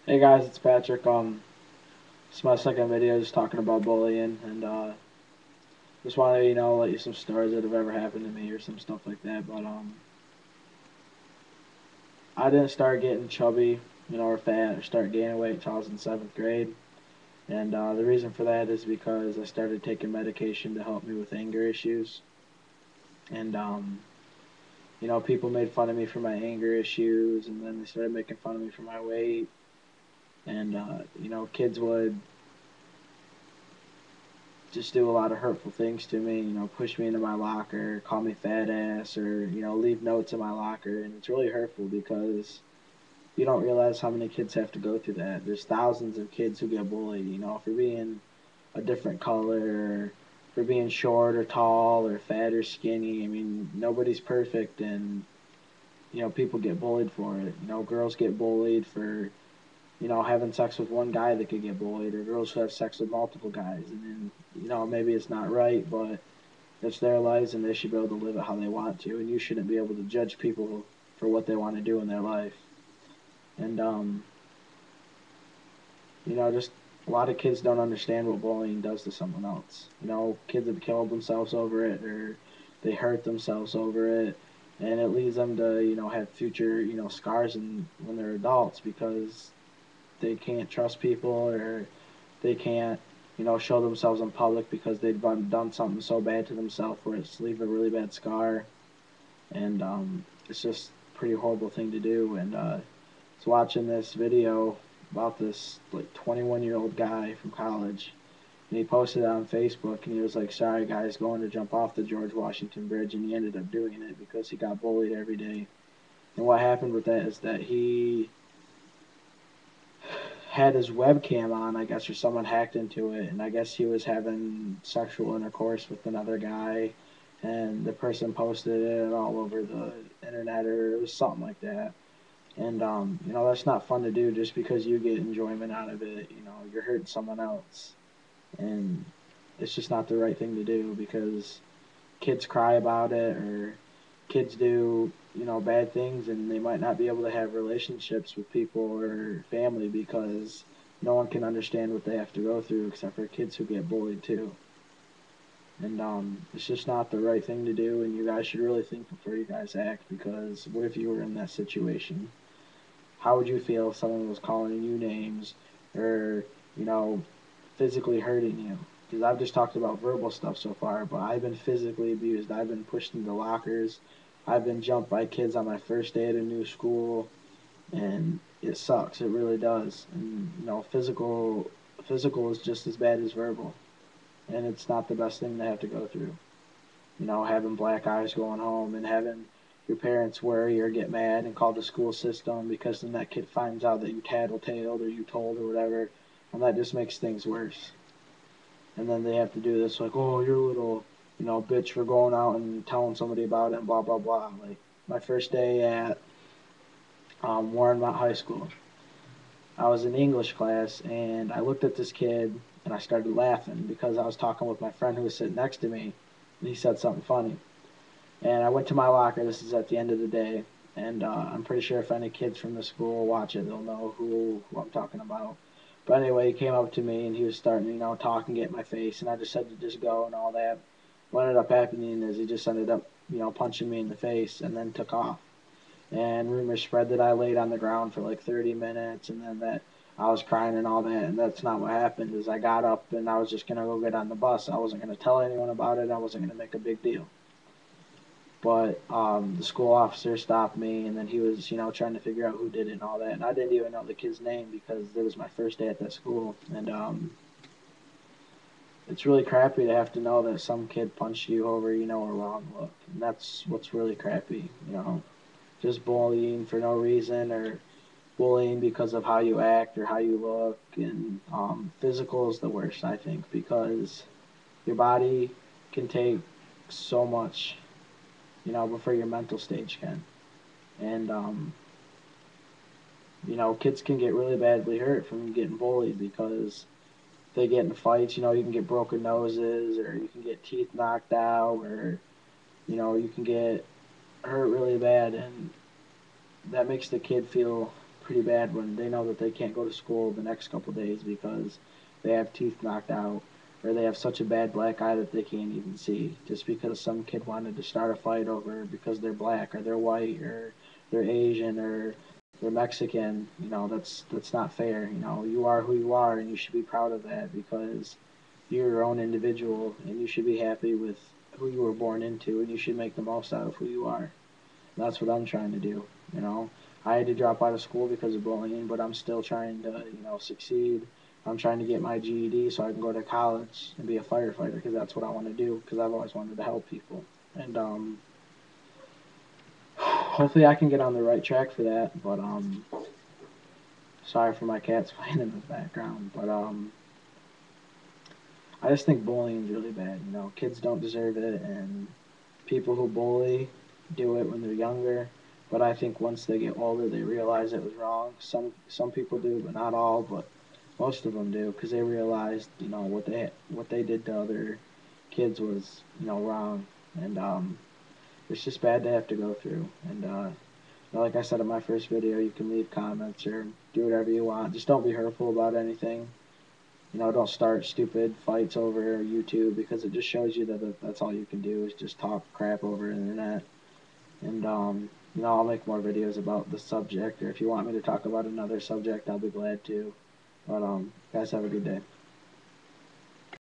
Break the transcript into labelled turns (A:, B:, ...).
A: Hey guys, it's Patrick. It's my second video just talking about bullying, and just wanted to let you some stories that have ever happened to me or some stuff like that. But I didn't start getting chubby, or fat, or start gaining weight until I was in seventh grade, and the reason for that is because I started taking medication to help me with anger issues, and people made fun of me for my anger issues, and then they started making fun of me for my weight, and kids would just do a lot of hurtful things to me, push me into my locker, call me fat ass, or, leave notes in my locker. And it's really hurtful because you don't realize how many kids have to go through that. There's thousands of kids who get bullied, for being a different color, or for being short or tall or fat or skinny. I mean, nobody's perfect, and, people get bullied for it. Girls get bullied for having sex with one guy that could get bullied, or girls who have sex with multiple guys. And then, maybe it's not right, but it's their lives and they should be able to live it how they want to. And you shouldn't be able to judge people for what they want to do in their life. And, just a lot of kids don't understand what bullying does to someone else. Kids have killed themselves over it, or they hurt themselves over it. And it leads them to, have future, scars when they're adults because they can't trust people, or they can't, show themselves in public because they've done something so bad to themselves where it's leave a really bad scar. And it's just a pretty horrible thing to do. And I was watching this video about this like 21-year-old guy from college, and he posted it on Facebook, and he was like, "Sorry guys, going to jump off the George Washington Bridge," and he ended up doing it because he got bullied every day. And what happened with that is that he had his webcam on, I guess, or someone hacked into it, and I guess he was having sexual intercourse with another guy, and the person posted it all over the internet, or it was something like that. And that's not fun to do just because you get enjoyment out of it. You're hurting someone else, and it's just not the right thing to do because kids cry about it, or kids do bad things, and they might not be able to have relationships with people or family because no one can understand what they have to go through except for kids who get bullied too. And it's just not the right thing to do, and you guys should really think before you guys act, because what if you were in that situation? How would you feel if someone was calling you names, or you know physically hurting you? Because I've just talked about verbal stuff so far, but I've been physically abused. I've been pushed into lockers. I've been jumped by kids on my first day at a new school, and it sucks. It really does. And physical is just as bad as verbal, and it's not the best thing to have to go through. Having black eyes going home, and having your parents worry or get mad and call the school system because then that kid finds out that you tattletaled or you told or whatever, and that just makes things worse. And then they have to do this like, oh, you're a little, bitch for going out and telling somebody about it and blah blah blah. Like my first day at Warren Mount High School, I was in English class and I looked at this kid and I started laughing because I was talking with my friend who was sitting next to me, and he said something funny. And I went to my locker. This is at the end of the day, and I'm pretty sure if any kids from the school watch it, they'll know who I'm talking about. But anyway, he came up to me and he was starting, talk and get in my face, and I just said to just go and all that. What ended up happening is he just ended up, punching me in the face and then took off. And rumors spread that I laid on the ground for like 30 minutes, and then that I was crying and all that. And that's not what happened. Is I got up and I was just gonna go get on the bus. I wasn't gonna tell anyone about it. I wasn't gonna make a big deal. But the school officer stopped me, and then he was, trying to figure out who did it and all that. And I didn't even know the kid's name because it was my first day at that school. And it's really crappy to have to know that some kid punched you over, a wrong look. And that's what's really crappy, just bullying for no reason, or bullying because of how you act or how you look. And physical is the worst, I think, because your body can take so much, before your mental stage can. And kids can get really badly hurt from getting bullied because they get in fights. You can get broken noses, or you can get teeth knocked out, or you can get hurt really bad, and that makes the kid feel pretty bad when they know that they can't go to school the next couple days because they have teeth knocked out or they have such a bad black eye that they can't even see just because some kid wanted to start a fight over because they're black or they're white or they're Asian or they're Mexican. You know, that's not fair. You know, you are who you are and you should be proud of that because you're your own individual and you should be happy with who you were born into and you should make the most out of who you are. That's what I'm trying to do. You know, I had to drop out of school because of bullying, but I'm still trying to, succeed. I'm trying to get my GED so I can go to college and be a firefighter because that's what I want to do because I've always wanted to help people. And hopefully I can get on the right track for that. But sorry for my cats playing in the background. But I just think bullying is really bad. You know, kids don't deserve it, and people who bully do it when they're younger. But I think once they get older, they realize it was wrong. Some people do, but not all. But most of them do because they realized, what they did to other kids was, wrong. And it's just bad to have to go through. And like I said in my first video, you can leave comments or do whatever you want. Just don't be hurtful about anything. Don't start stupid fights over YouTube because it just shows you that that's all you can do is just talk crap over the internet. And, I'll make more videos about the subject, or if you want me to talk about another subject, I'll be glad to. But, guys, have a good day.